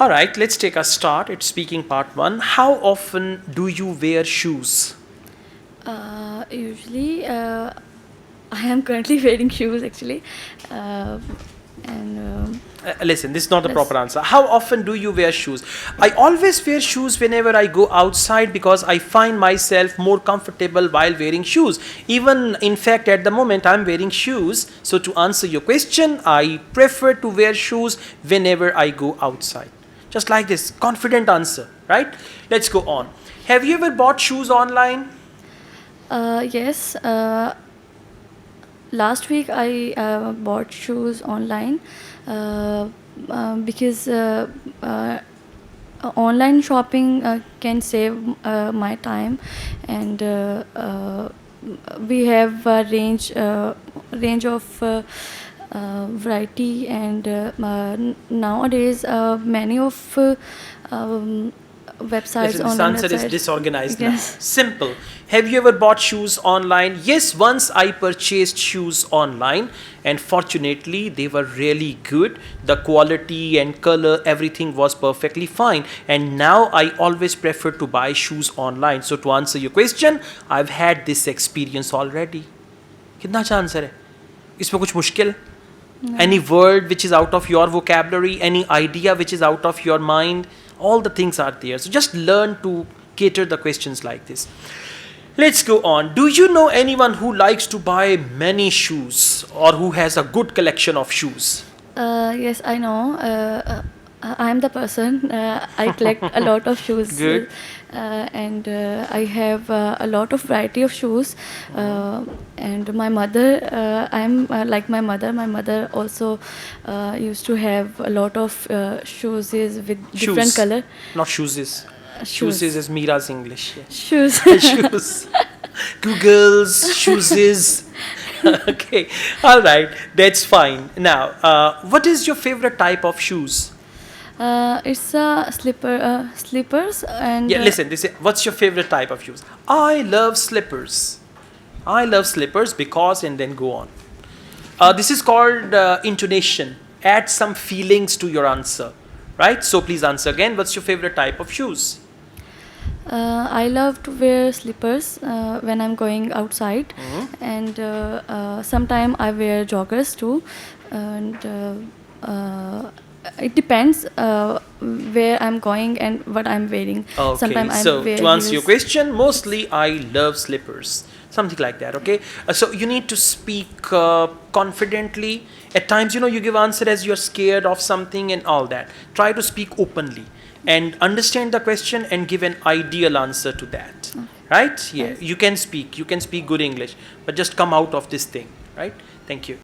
All right, let's take a start. It's speaking part one. How often do you wear shoes? Usually, I am currently wearing shoes actually, and Listen, this is not the yes. proper answer. How often do you wear shoes? I always wear shoes whenever I go outside because I find myself more comfortable while wearing shoes. Even in fact, at the moment, I'm wearing shoes. So, to answer your question, I prefer to wear shoes whenever I go outside. Just like this, confident answer, right? Let's go on. Have you ever bought shoes online? Yes. Last week I bought shoes online because online shopping can save my time, and we have a range of variety, and nowadays many of websites, Listen, this online answer is websites. disorganized now. Yes. Simple. Have you ever bought shoes online? Yes, once I purchased shoes online, and fortunately, they were really good. The quality and color, everything was perfectly fine. And now I always prefer to buy shoes online. So, to answer your question, I've had this experience already. कितना अच्छा answer है? इसमें कुछ मुश्किल? Any word which is out of your vocabulary, any idea which is out of your mind, all the things are there. So just learn to cater the questions like this. Let's go on. Do you know anyone who likes to buy many shoes or who has a good collection of shoes? Yes, I know. I am the person. I collect a lot of shoes. Good. And I have a lot of variety of shoes. And my mother, I am like my mother. My mother also used to have a lot of shoes with different Shoes. color. Not shoes. Shoes. Shoes is Mira's English. Yeah. Shoes. Shoes. Google's shoes. Okay. All right. That's fine. Now, what is your favorite type of shoes? It's slippers, and Yeah, listen, this is, what's your favorite type of shoes? I love slippers. I love slippers because, and then go on. This is called intonation. Add some feelings to your answer, right? So please answer again. What's your favorite type of shoes? I love to wear slippers when I'm going outside, and sometimes I wear joggers too, and it depends where I'm going and what I'm wearing. Okay, Sometimes I so wear to answer your heels. question, mostly I love slippers. Something like that, okay? So you need to speak confidently. At times, you give answer as you're scared of something and all that. Try to speak openly and understand the question and give an ideal answer to that. Right? Yeah, you can speak good English, but just come out of this thing, right? Thank you.